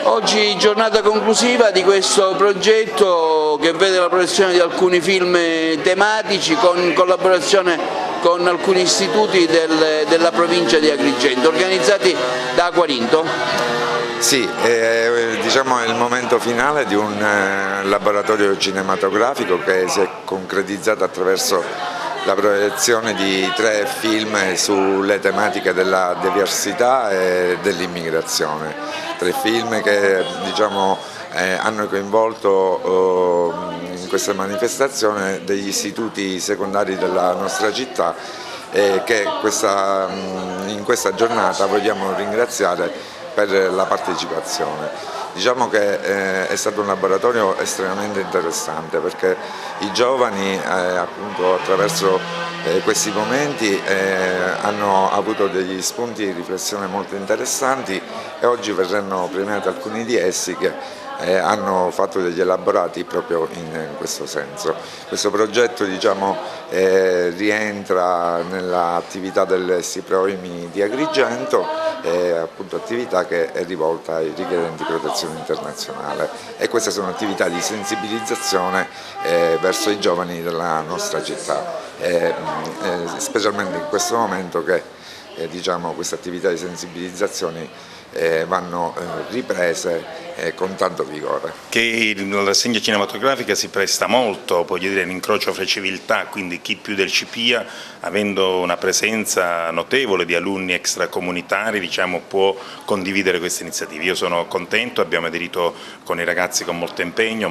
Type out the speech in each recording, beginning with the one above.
Oggi giornata conclusiva di questo progetto che vede la proiezione di alcuni film tematici con collaborazione con alcuni istituti della provincia di Agrigento, organizzati da Aquarinto. Sì, diciamo è il momento finale di un laboratorio cinematografico che si è concretizzato attraverso la proiezione di 3 film sulle tematiche della diversità e dell'immigrazione. 3 film che diciamo, hanno coinvolto in questa manifestazione degli istituti secondari della nostra città che in questa giornata vogliamo ringraziare per la partecipazione. Diciamo che è stato un laboratorio estremamente interessante perché i giovani appunto attraverso questi momenti hanno avuto degli spunti di riflessione molto interessanti e oggi verranno premiati alcuni di essi che hanno fatto degli elaborati proprio in questo senso. Questo progetto diciamo, rientra nell'attività del SIPROIMI di Agrigento, appunto attività che è rivolta ai richiedenti protezione internazionale e queste sono attività di sensibilizzazione verso i giovani della nostra città, specialmente in questo momento che diciamo, queste attività di sensibilizzazione vanno riprese con tanto vigore. Che la rassegna cinematografica si presta molto, voglio dire, l'incrocio fra civiltà, quindi chi più del CIPIA, avendo una presenza notevole di alunni extracomunitari, diciamo, può condividere queste iniziative. Io sono contento, abbiamo aderito con i ragazzi con molto impegno,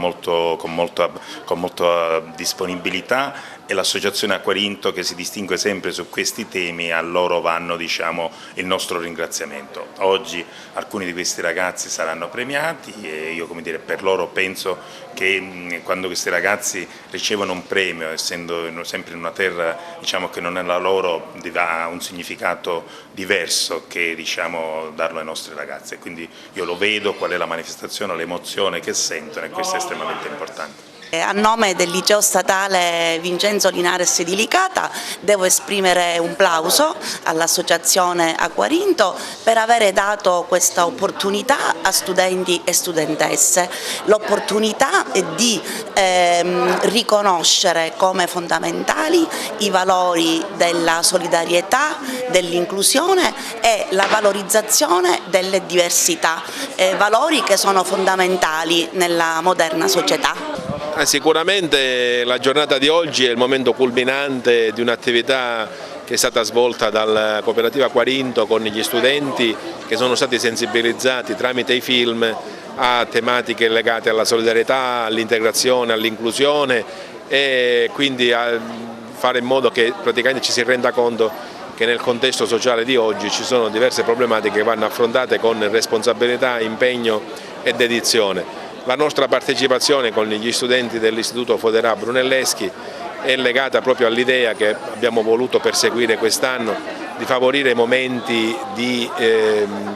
con molta disponibilità e l'associazione Aquarinto che si distingue sempre su questi temi, a loro vanno diciamo, il nostro ringraziamento. Oggi alcuni di questi ragazzi saranno premiati e io come dire, per loro penso che quando questi ragazzi ricevono un premio, essendo sempre in una terra diciamo, che non è la loro, ha un significato diverso che diciamo, darlo ai nostri ragazzi. Quindi io lo vedo qual è la manifestazione, l'emozione che sentono e questo è estremamente importante. A nome del Liceo Statale Vincenzo Linares di Licata devo esprimere un plauso all'Associazione Aquarinto per avere dato questa opportunità a studenti e studentesse, l'opportunità di riconoscere come fondamentali i valori della solidarietà, dell'inclusione e la valorizzazione delle diversità, valori che sono fondamentali nella moderna società. Sicuramente la giornata di oggi è il momento culminante di un'attività che è stata svolta dalla cooperativa Aquarinto con gli studenti che sono stati sensibilizzati tramite i film a tematiche legate alla solidarietà, all'integrazione, all'inclusione e quindi a fare in modo che praticamente ci si renda conto che nel contesto sociale di oggi ci sono diverse problematiche che vanno affrontate con responsabilità, impegno e dedizione. La nostra partecipazione con gli studenti dell'Istituto Foderà Brunelleschi è legata proprio all'idea che abbiamo voluto perseguire quest'anno di favorire momenti di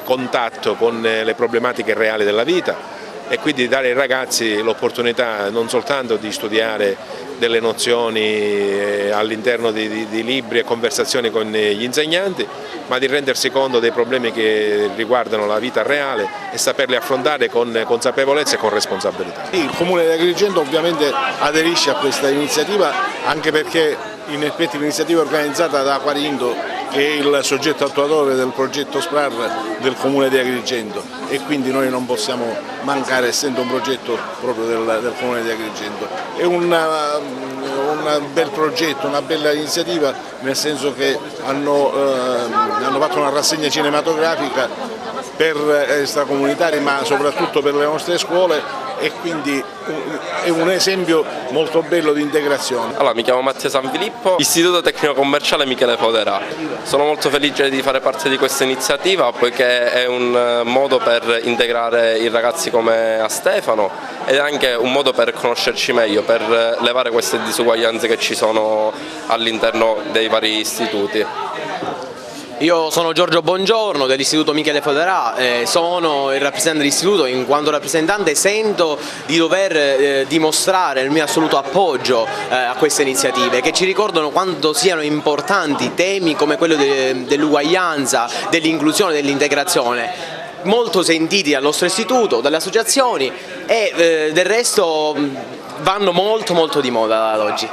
contatto con le problematiche reali della vita e quindi dare ai ragazzi l'opportunità non soltanto di studiare delle nozioni all'interno di libri e conversazioni con gli insegnanti, ma di rendersi conto dei problemi che riguardano la vita reale e saperli affrontare con consapevolezza e con responsabilità. Il Comune di Agrigento ovviamente aderisce a questa iniziativa anche perché in effetti l'iniziativa è organizzata da Aquarinto che è il soggetto attuatore del progetto SPRAR del Comune di Agrigento e quindi noi non possiamo mancare essendo un progetto proprio del Comune di Agrigento. È un bel progetto, una bella iniziativa nel senso che hanno fatto una rassegna cinematografica per extracomunitari ma soprattutto per le nostre scuole e quindi è un esempio molto bello di integrazione. Allora, mi chiamo Mattia Sanfilippo, Istituto Tecnico Commerciale Michele Foderà. Sono molto felice di fare parte di questa iniziativa poiché è un modo per integrare i ragazzi come a Stefano ed è anche un modo per conoscerci meglio, per levare queste disuguaglianze che ci sono all'interno dei vari istituti. Io sono Giorgio Bongiorno dell'Istituto Michele Foderà, sono il rappresentante dell'istituto, in quanto rappresentante sento di dover dimostrare il mio assoluto appoggio a queste iniziative che ci ricordano quanto siano importanti temi come quello dell'uguaglianza, dell'inclusione, dell'integrazione. molto sentiti dal nostro istituto, dalle associazioni e del resto vanno molto di moda ad oggi.